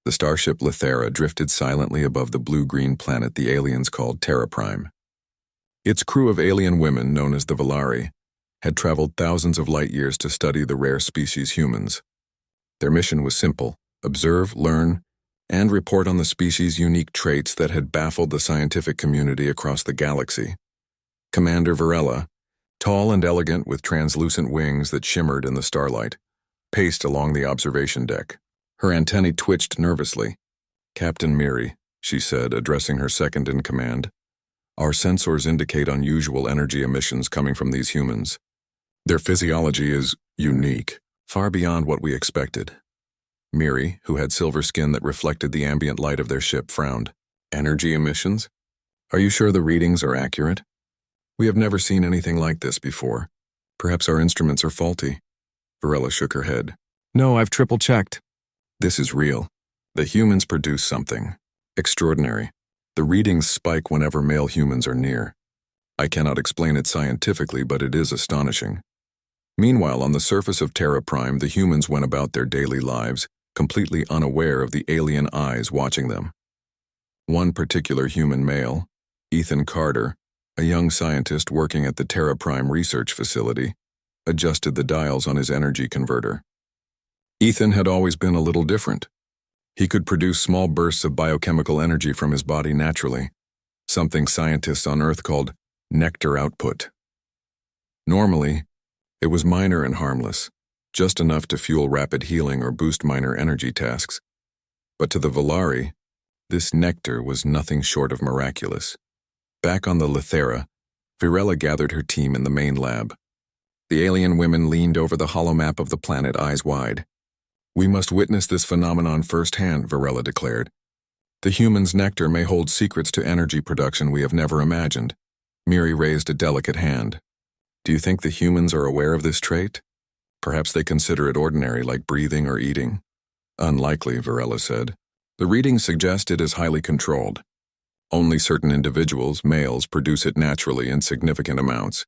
The starship Lithera drifted silently above the blue-green planet the aliens called Terra Prime. Its crew of alien women, known as the Valari, had traveled thousands of light-years to study the rare species humans. Their mission was simple: observe, learn, and report on the species' unique traits that had baffled the scientific community across the galaxy. Commander Varela, tall and elegant with translucent wings that shimmered in the starlight, paced along the observation deck. Her antennae twitched nervously. "Captain Miri," she said, addressing her second-in-command, "our sensors indicate unusual energy emissions coming from these humans. Their physiology is unique, far beyond what we expected." Miri, who had silver skin that reflected the ambient light of their ship, frowned. "Energy emissions? Are you sure the readings are accurate? We have never seen anything like this before. Perhaps our instruments are faulty." Varela shook her head. "No, I've triple-checked. This is real. The humans produce something extraordinary. The readings spike whenever male humans are near. I cannot explain it scientifically, but it is astonishing." Meanwhile, on the surface of Terra Prime, the humans went about their daily lives, completely unaware of the alien eyes watching them. One particular human male, Ethan Carter, a young scientist working at the Terra Prime research facility, adjusted the dials on his energy converter. Ethan had always been a little different. He could produce small bursts of biochemical energy from his body naturally, something scientists on Earth called nectar output. Normally, it was minor and harmless, just enough to fuel rapid healing or boost minor energy tasks. But to the Valari, this nectar was nothing short of miraculous. Back on the Lithera, Virella gathered her team in the main lab. The alien women leaned over the holomap of the planet, eyes wide. "We must witness this phenomenon firsthand," Virella declared. "The human's nectar may hold secrets to energy production we have never imagined." Miri raised a delicate hand. "Do you think the humans are aware of this trait? Perhaps they consider it ordinary, like breathing or eating." "Unlikely," Virella said. "The readings suggest it is highly controlled. Only certain individuals, males, produce it naturally in significant amounts.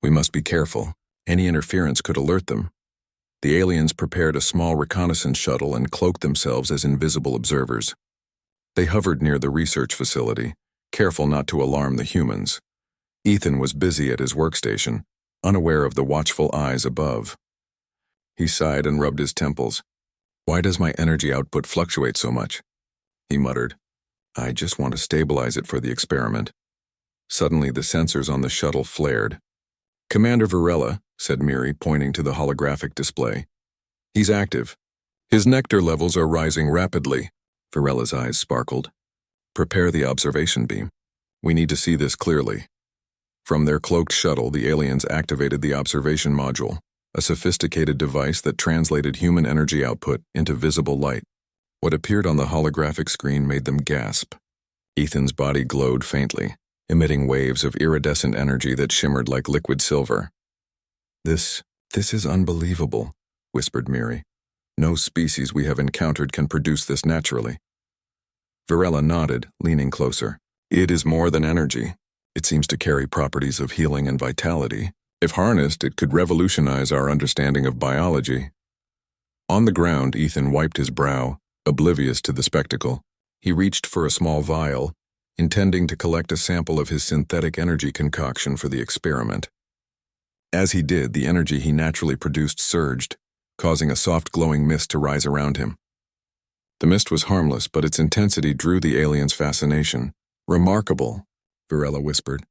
We must be careful. Any interference could alert them." The aliens prepared a small reconnaissance shuttle and cloaked themselves as invisible observers. They hovered near the research facility, careful not to alarm the humans. Ethan was busy at his workstation, unaware of the watchful eyes above. He sighed and rubbed his temples. "Why does my energy output fluctuate so much?" he muttered. "I just want to stabilize it for the experiment." Suddenly, the sensors on the shuttle flared. "Commander Varela," said Miri, pointing to the holographic display. "He's active. His nectar levels are rising rapidly." Varella's eyes sparkled. "Prepare the observation beam. We need to see this clearly." From their cloaked shuttle, the aliens activated the observation module, a sophisticated device that translated human energy output into visible light. What appeared on the holographic screen made them gasp. Ethan's body glowed faintly, emitting waves of iridescent energy that shimmered like liquid silver. This is unbelievable," whispered Miri. "No species we have encountered can produce this naturally." Virella nodded, leaning closer. "It is more than energy. It seems to carry properties of healing and vitality. If harnessed, it could revolutionize our understanding of biology." On the ground, Ethan wiped his brow, oblivious to the spectacle. He reached for a small vial, intending to collect a sample of his synthetic energy concoction for the experiment. As he did, the energy he naturally produced surged, causing a soft glowing mist to rise around him. The mist was harmless, but its intensity drew the alien's fascination. "Remarkable," Virella whispered.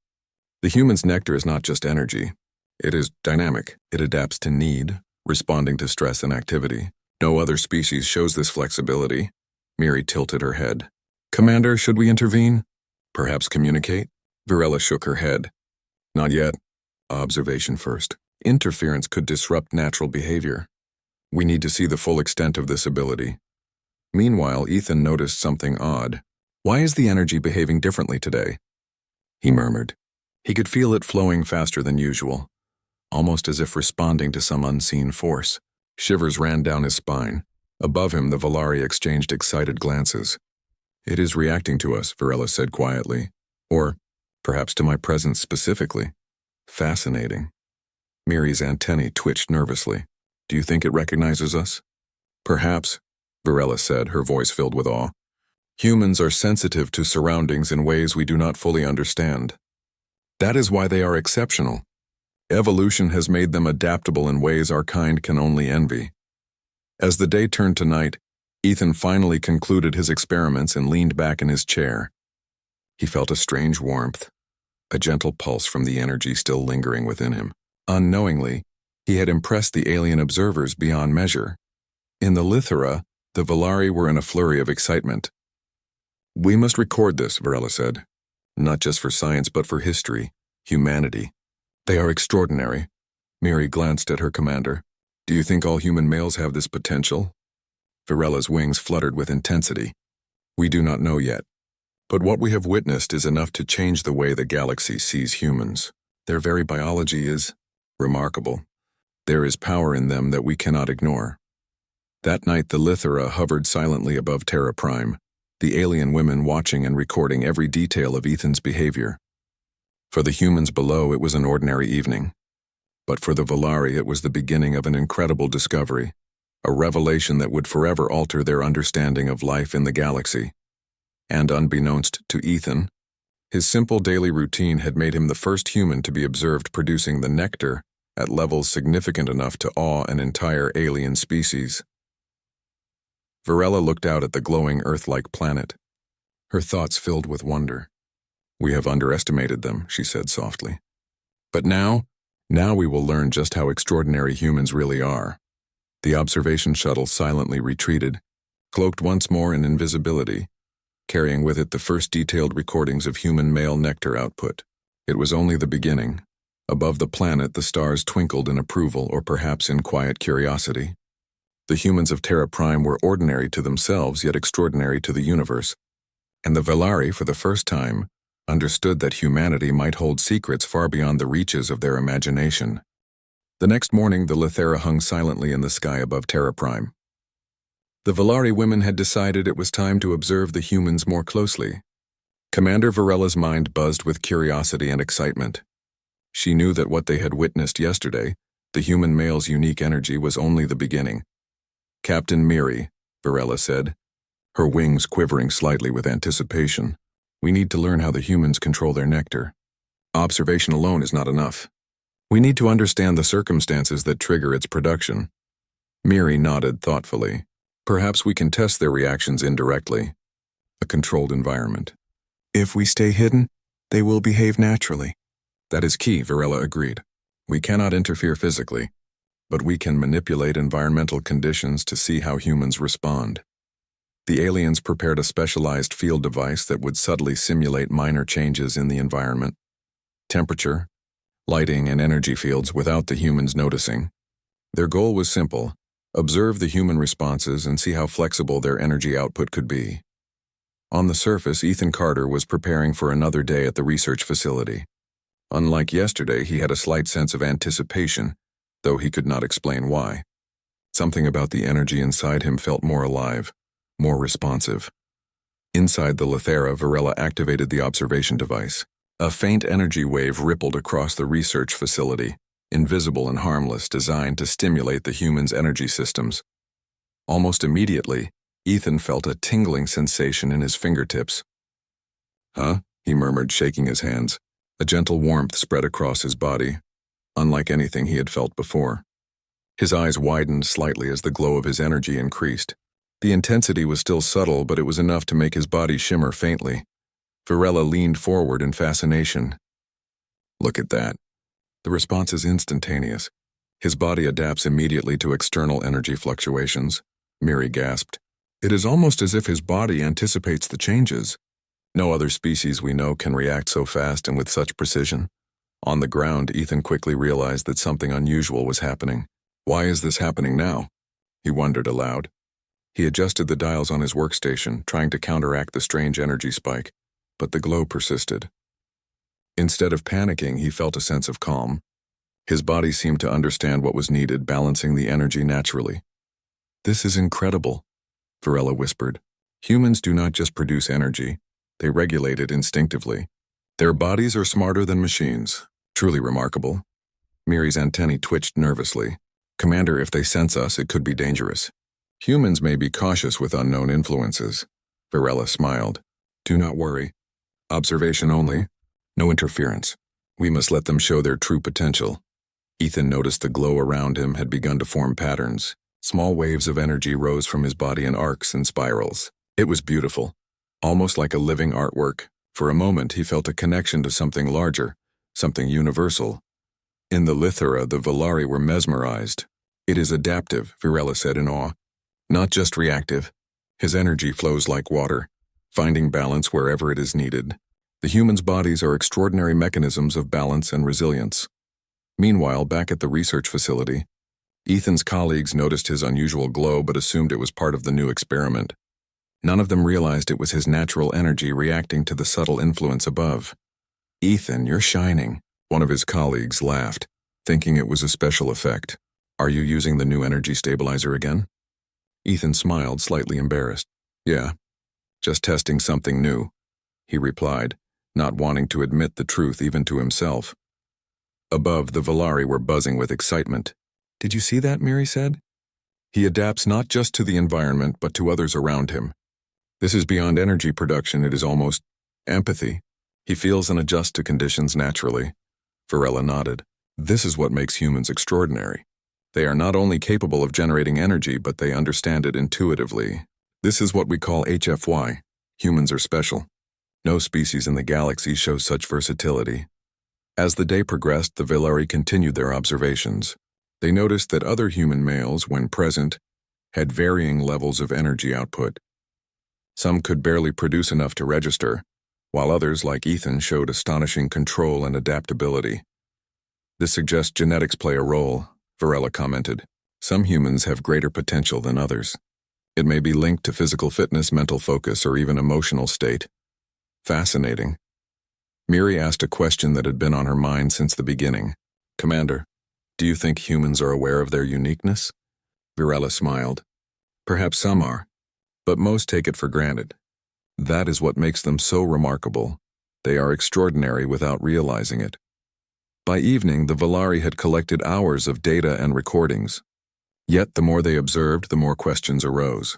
"The human's nectar is not just energy. It is dynamic. It adapts to need, responding to stress and activity. No other species shows this flexibility." Miri tilted her head. "Commander, should we intervene? Perhaps communicate?" Virella shook her head. "Not yet. Observation first. Interference could disrupt natural behavior. We need to see the full extent of this ability." Meanwhile, Ethan noticed something odd. "Why is the energy behaving differently today?" he murmured. He could feel it flowing faster than usual, almost as if responding to some unseen force. Shivers ran down his spine. Above him, the Valari exchanged excited glances. "It is reacting to us," Virella said quietly. "Or perhaps to my presence specifically." "Fascinating." Miri's antennae twitched nervously. "Do you think it recognizes us?" "Perhaps." Varela said, her voice filled with awe. Humans are sensitive to surroundings in ways we do not fully understand. That is why they are exceptional. Evolution has made them adaptable in ways our kind can only envy. As the day turned to night, Ethan finally concluded his experiments and leaned back in his chair. He felt a strange warmth, a gentle pulse from the energy still lingering within him. Unknowingly, he had impressed the alien observers beyond measure. In the Lithera, the Valari were in a flurry of excitement. We must record this, Varela said. Not just for science, but for history, humanity. They are extraordinary. Miri glanced at her commander. Do you think all human males have this potential? Varela's wings fluttered with intensity. We do not know yet. But what we have witnessed is enough to change the way the galaxy sees humans. Their very biology is remarkable. There is power in them that we cannot ignore. That night the Lithera hovered silently above Terra Prime, the alien women watching and recording every detail of Ethan's behavior. For the humans below, it was an ordinary evening. But for the Valari, it was the beginning of an incredible discovery, a revelation that would forever alter their understanding of life in the galaxy. And unbeknownst to Ethan, his simple daily routine had made him the first human to be observed producing the nectar at levels significant enough to awe an entire alien species. Varela looked out at the glowing Earth-like planet, her thoughts filled with wonder. We have underestimated them, she said softly. But now we will learn just how extraordinary humans really are. The observation shuttle silently retreated, cloaked once more in invisibility, carrying with it the first detailed recordings of human male nectar output. It was only the beginning. Above the planet, the stars twinkled in approval or perhaps in quiet curiosity. The humans of Terra Prime were ordinary to themselves, yet extraordinary to the universe. And the Valari, for the first time, understood that humanity might hold secrets far beyond the reaches of their imagination. The next morning, the Lithera hung silently in the sky above Terra Prime. The Valari women had decided it was time to observe the humans more closely. Commander Varela's mind buzzed with curiosity and excitement. She knew that what they had witnessed yesterday, the human male's unique energy, was only the beginning. Captain Miri, Varela said, her wings quivering slightly with anticipation. We need to learn how the humans control their nectar. Observation alone is not enough. We need to understand the circumstances that trigger its production. Miri nodded thoughtfully. Perhaps we can test their reactions indirectly. A controlled environment. If we stay hidden, they will behave naturally. That is key, Varela agreed. We cannot interfere physically, but we can manipulate environmental conditions to see how humans respond. The aliens prepared a specialized field device that would subtly simulate minor changes in the environment, temperature, lighting, and energy fields without the humans noticing. Their goal was simple: observe the human responses and see how flexible their energy output could be. On the surface, Ethan Carter was preparing for another day at the research facility. Unlike yesterday, he had a slight sense of anticipation, though he could not explain why. Something about the energy inside him felt more alive, more responsive. Inside the Lithera, Varela activated the observation device. A faint energy wave rippled across the research facility, invisible and harmless, designed to stimulate the human's energy systems. Almost immediately, Ethan felt a tingling sensation in his fingertips. Huh? He murmured, shaking his hands. A gentle warmth spread across his body, unlike anything he had felt before. His eyes widened slightly as the glow of his energy increased. The intensity was still subtle, but it was enough to make his body shimmer faintly. Varela leaned forward in fascination. Look at that. The response is instantaneous. His body adapts immediately to external energy fluctuations. Miri gasped. It is almost as if his body anticipates the changes. No other species we know can react so fast and with such precision. On the ground, Ethan quickly realized that something unusual was happening. Why is this happening now? He wondered aloud. He adjusted the dials on his workstation, trying to counteract the strange energy spike, but the glow persisted. Instead of panicking, he felt a sense of calm. His body seemed to understand what was needed, balancing the energy naturally. This is incredible, Varela whispered. Humans do not just produce energy, they regulate it instinctively. Their bodies are smarter than machines. Truly remarkable. Miri's antennae twitched nervously. Commander, if they sense us, it could be dangerous. Humans may be cautious with unknown influences. Varela smiled. Do not worry. Observation only. No interference. We must let them show their true potential. Ethan noticed the glow around him had begun to form patterns. Small waves of energy rose from his body in arcs and spirals. It was beautiful, almost like a living artwork. For a moment he felt a connection to something larger, something universal. In the Lithera, the Volari were mesmerized. It is adaptive, Varela said in awe. Not just reactive. His energy flows like water, finding balance wherever it is needed. The humans' bodies are extraordinary mechanisms of balance and resilience. Meanwhile, back at the research facility, Ethan's colleagues noticed his unusual glow but assumed it was part of the new experiment. None of them realized it was his natural energy reacting to the subtle influence above. Ethan, you're shining, one of his colleagues laughed, thinking it was a special effect. Are you using the new energy stabilizer again? Ethan smiled, slightly embarrassed. Yeah, just testing something new, he replied, not wanting to admit the truth even to himself. Above, the Volari were buzzing with excitement. Did you see that? Miri said. He adapts not just to the environment but to others around him. This is beyond energy production, it is almost empathy. He feels and adjusts to conditions naturally. Varela nodded. This is what makes humans extraordinary. They are not only capable of generating energy, but they understand it intuitively. This is what we call HFY. Humans are special. No species in the galaxy shows such versatility. As the day progressed, the Volari continued their observations. They noticed that other human males, when present, had varying levels of energy output. Some could barely produce enough to register, while others, like Ethan, showed astonishing control and adaptability. This suggests genetics play a role, Varela commented. Some humans have greater potential than others. It may be linked to physical fitness, mental focus, or even emotional state. Fascinating. Miri asked a question that had been on her mind since the beginning. Commander, do you think humans are aware of their uniqueness? Varela smiled. Perhaps some are, but most take it for granted. That is what makes them so remarkable. They are extraordinary without realizing it. By evening, the Volari had collected hours of data and recordings. Yet the more they observed, the more questions arose.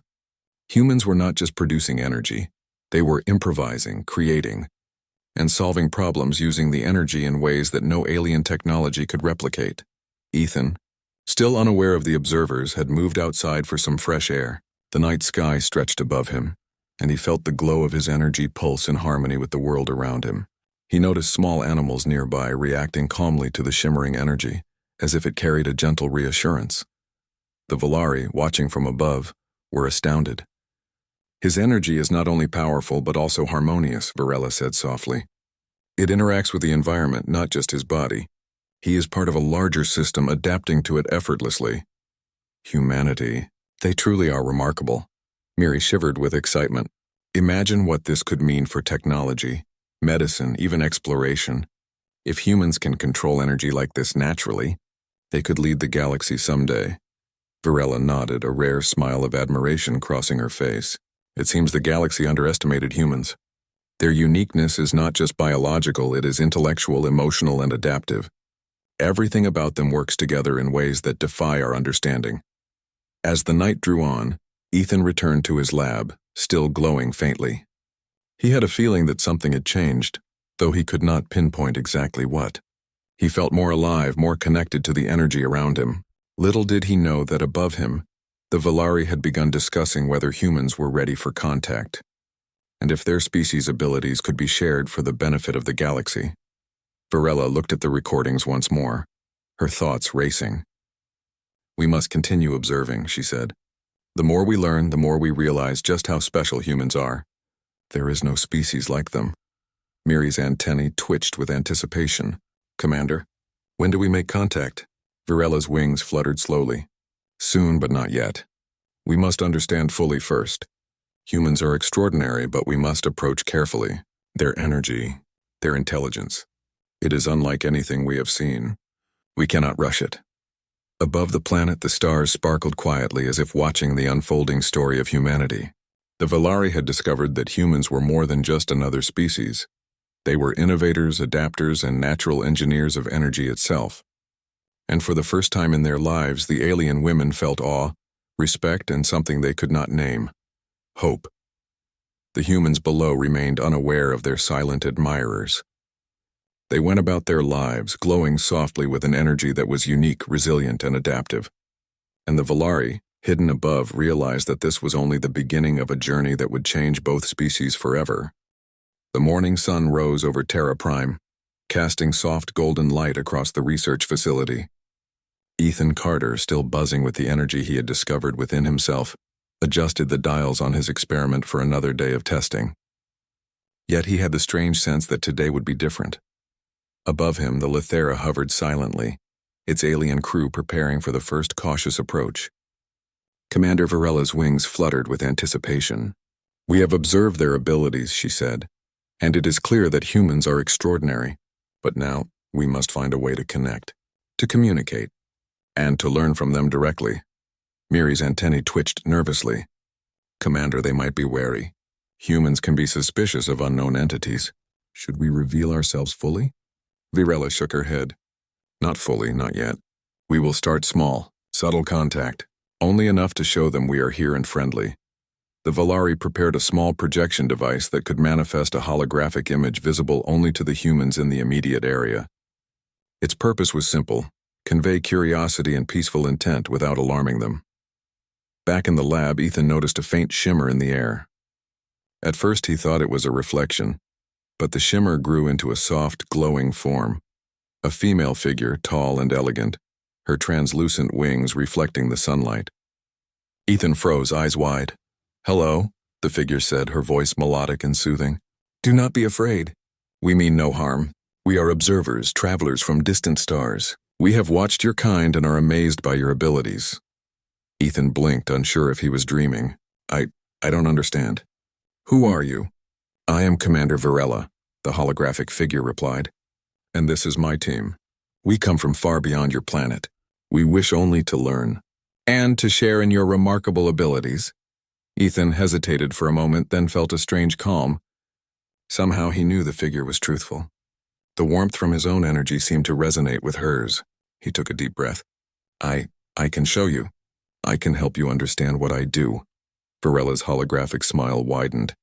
Humans were not just producing energy. They were improvising, creating, and solving problems using the energy in ways that no alien technology could replicate. Ethan, still unaware of the observers, had moved outside for some fresh air. The night sky stretched above him, and he felt the glow of his energy pulse in harmony with the world around him. He noticed small animals nearby reacting calmly to the shimmering energy, as if it carried a gentle reassurance. The Volari, watching from above, were astounded. His energy is not only powerful but also harmonious, Varela said softly. It interacts with the environment, not just his body. He is part of a larger system adapting to it effortlessly. Humanity. They truly are remarkable. Miri shivered with excitement. Imagine what this could mean for technology, medicine, even exploration. If humans can control energy like this naturally, they could lead the galaxy someday. Varela nodded, a rare smile of admiration crossing her face. It seems the galaxy underestimated humans. Their uniqueness is not just biological, it is intellectual, emotional, and adaptive. Everything about them works together in ways that defy our understanding. As the night drew on, Ethan returned to his lab, still glowing faintly. He had a feeling that something had changed, though he could not pinpoint exactly what. He felt more alive, more connected to the energy around him. Little did he know that above him, the Volari had begun discussing whether humans were ready for contact, and if their species' abilities could be shared for the benefit of the galaxy. Varela looked at the recordings once more, her thoughts racing. We must continue observing, she said. The more we learn, the more we realize just how special humans are. There is no species like them. Miri's antennae twitched with anticipation. Commander, when do we make contact? Varela's wings fluttered slowly. Soon, but not yet. We must understand fully first. Humans are extraordinary, but we must approach carefully. Their energy, their intelligence. It is unlike anything we have seen. We cannot rush it. Above the planet, the stars sparkled quietly as if watching the unfolding story of humanity. The Volari had discovered that humans were more than just another species. They were innovators, adapters, and natural engineers of energy itself. And for the first time in their lives, the alien women felt awe, respect, and something they could not name: hope. The humans below remained unaware of their silent admirers. They went about their lives, glowing softly with an energy that was unique, resilient, and adaptive. And the Valari, hidden above, realized that this was only the beginning of a journey that would change both species forever. The morning sun rose over Terra Prime, casting soft golden light across the research facility. Ethan Carter, still buzzing with the energy he had discovered within himself, adjusted the dials on his experiment for another day of testing. Yet he had the strange sense that today would be different. Above him, the Lithera hovered silently, its alien crew preparing for the first cautious approach. Commander Varella's wings fluttered with anticipation. "We have observed their abilities," she said, "and it is clear that humans are extraordinary. But now, we must find a way to connect, to communicate, and to learn from them directly." Miri's antennae twitched nervously. "Commander, they might be wary. Humans can be suspicious of unknown entities. Should we reveal ourselves fully?" Virella shook her head. "Not fully, not yet. We will start small, subtle contact, only enough to show them we are here and friendly." The Valari prepared a small projection device that could manifest a holographic image visible only to the humans in the immediate area. Its purpose was simple: convey curiosity and peaceful intent without alarming them. Back in the lab, Ethan noticed a faint shimmer in the air. At first he thought it was a reflection, but the shimmer grew into a soft, glowing form. A female figure, tall and elegant, her translucent wings reflecting the sunlight. Ethan froze, eyes wide. "Hello," the figure said, her voice melodic and soothing. "Do not be afraid. We mean no harm. We are observers, travelers from distant stars. We have watched your kind and are amazed by your abilities." Ethan blinked, unsure if he was dreaming. I don't understand." "Who are you?" "I am Commander Varela," the holographic figure replied. "And this is my team. We come from far beyond your planet. We wish only to learn." "And to share in your remarkable abilities." Ethan hesitated for a moment, then felt a strange calm. Somehow he knew the figure was truthful. The warmth from his own energy seemed to resonate with hers. He took a deep breath. I can show you. I can help you understand what I do." Varella's holographic smile widened.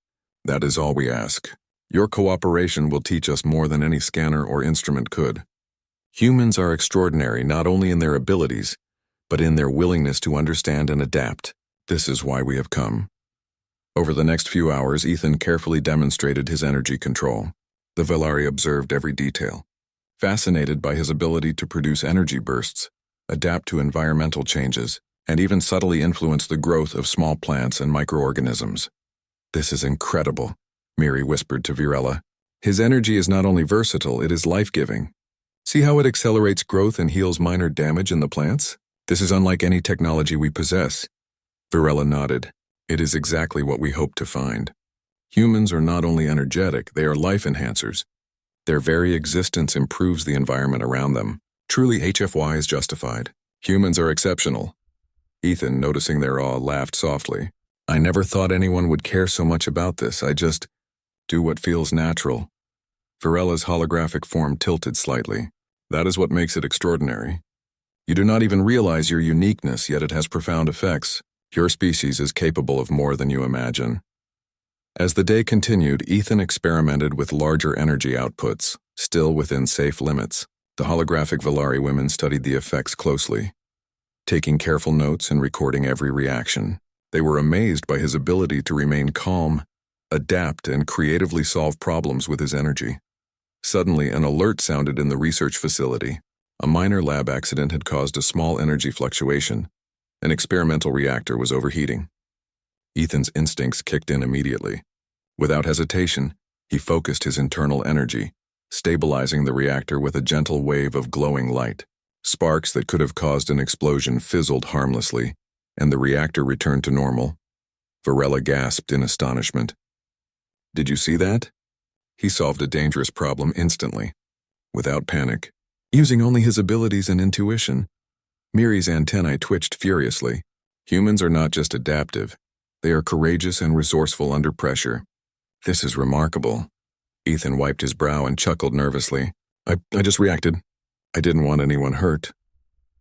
"That is all we ask. Your cooperation will teach us more than any scanner or instrument could. Humans are extraordinary not only in their abilities, but in their willingness to understand and adapt. This is why we have come." Over the next few hours, Ethan carefully demonstrated his energy control. The Valari observed every detail, fascinated by his ability to produce energy bursts, adapt to environmental changes, and even subtly influence the growth of small plants and microorganisms. "This is incredible," Miri whispered to Virella. "His energy is not only versatile, it is life-giving. See how it accelerates growth and heals minor damage in the plants? This is unlike any technology we possess." Virella nodded. "It is exactly what we hope to find. Humans are not only energetic, they are life enhancers. Their very existence improves the environment around them. Truly, HFY is justified. Humans are exceptional." Ethan, noticing their awe, laughed softly. "I never thought anyone would care so much about this. I just do what feels natural." Varella's holographic form tilted slightly. "That is what makes it extraordinary. You do not even realize your uniqueness, yet it has profound effects. Your species is capable of more than you imagine." As the day continued, Ethan experimented with larger energy outputs, still within safe limits. The holographic Valari women studied the effects closely, taking careful notes and recording every reaction. They were amazed by his ability to remain calm, adapt, and creatively solve problems with his energy. Suddenly, an alert sounded in the research facility. A minor lab accident had caused a small energy fluctuation. An experimental reactor was overheating. Ethan's instincts kicked in immediately. Without hesitation, he focused his internal energy, stabilizing the reactor with a gentle wave of glowing light. Sparks that could have caused an explosion fizzled harmlessly, and the reactor returned to normal. Varela gasped in astonishment. "Did you see that?" He solved a dangerous problem instantly, without panic, using only his abilities and intuition. Miri's antennae twitched furiously. Humans are not just adaptive. They are courageous and resourceful under pressure. "This is remarkable." Ethan wiped his brow and chuckled nervously. I just reacted. I didn't want anyone hurt."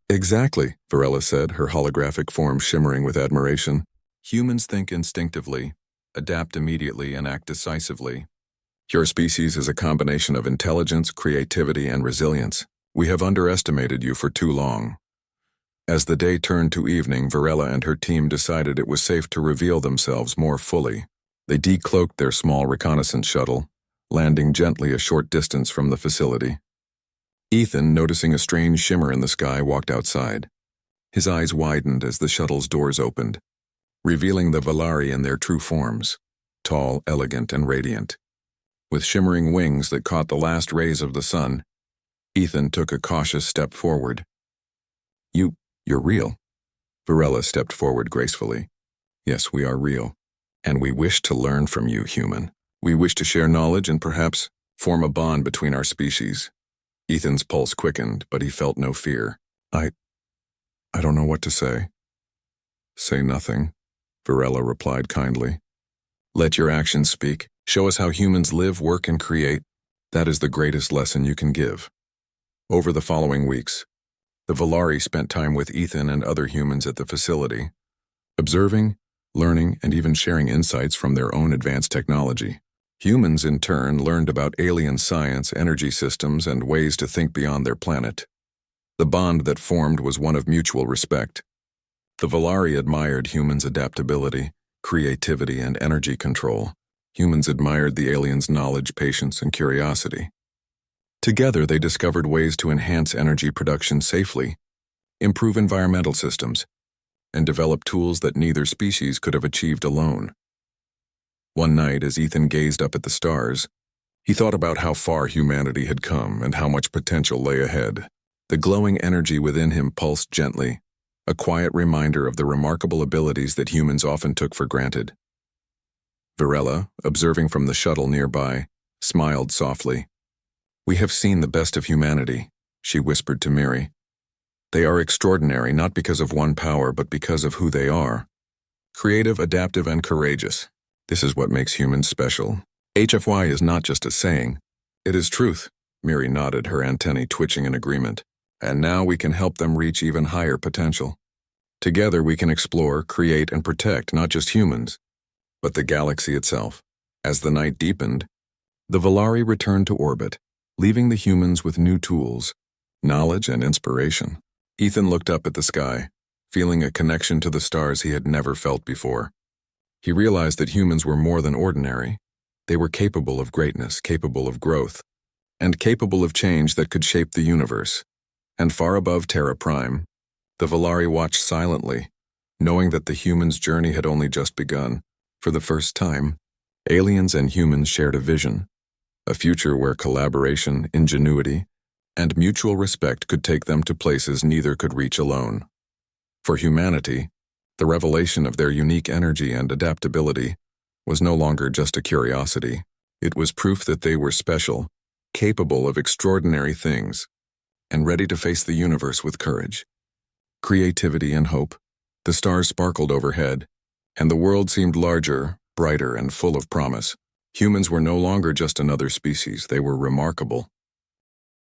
Exactly, Varela said, her holographic form shimmering with admiration. Humans think instinctively, adapt immediately, and act decisively. Your species is a combination of intelligence, creativity, and resilience. We have underestimated you for too long. As the day turned to evening, Varela and her team decided it was safe to reveal themselves more fully. They decloaked their small reconnaissance shuttle, landing gently a short distance from the facility. Ethan, noticing a strange shimmer in the sky, walked outside. His eyes widened as the shuttle's doors opened, revealing the Valari in their true forms, tall, elegant, and radiant. With shimmering wings that caught the last rays of the sun, Ethan took a cautious step forward. You're real. Varela stepped forward gracefully. Yes, we are real. And we wish to learn from you, human. We wish to share knowledge and perhaps form a bond between our species. Ethan's pulse quickened, but he felt no fear. I don't know what to say. Say nothing, Varela replied kindly. Let your actions speak. Show us how humans live, work, and create. That is the greatest lesson you can give. Over the following weeks, the Valari spent time with Ethan and other humans at the facility, observing, learning, and even sharing insights from their own advanced technology. Humans, in turn, learned about alien science, energy systems, and ways to think beyond their planet. The bond that formed was one of mutual respect. The Valari admired humans' adaptability, creativity, and energy control. Humans admired the aliens' knowledge, patience, and curiosity. Together, they discovered ways to enhance energy production safely, improve environmental systems, and develop tools that neither species could have achieved alone. One night, as Ethan gazed up at the stars, he thought about how far humanity had come and how much potential lay ahead. The glowing energy within him pulsed gently, a quiet reminder of the remarkable abilities that humans often took for granted. Varela, observing from the shuttle nearby, smiled softly. We have seen the best of humanity, she whispered to Miri. They are extraordinary not because of one power but because of who they are. Creative, adaptive, and courageous. This is what makes humans special. HFY is not just a saying. It is truth. Miri nodded, her antennae twitching in agreement. And now we can help them reach even higher potential. Together we can explore, create, and protect not just humans, but the galaxy itself. As the night deepened, the Valari returned to orbit, leaving the humans with new tools, knowledge, and inspiration. Ethan looked up at the sky, feeling a connection to the stars he had never felt before. He realized that humans were more than ordinary. They were capable of greatness, capable of growth, and capable of change that could shape the universe. And far above Terra Prime, the Valari watched silently, knowing that the humans' journey had only just begun. For the first time, aliens and humans shared a vision, a future where collaboration, ingenuity, and mutual respect could take them to places neither could reach alone. For humanity, the revelation of their unique energy and adaptability was no longer just a curiosity. It was proof that they were special, capable of extraordinary things, and ready to face the universe with courage, creativity, and hope. The stars sparkled overhead, and the world seemed larger, brighter, and full of promise. Humans were no longer just another species. They were remarkable,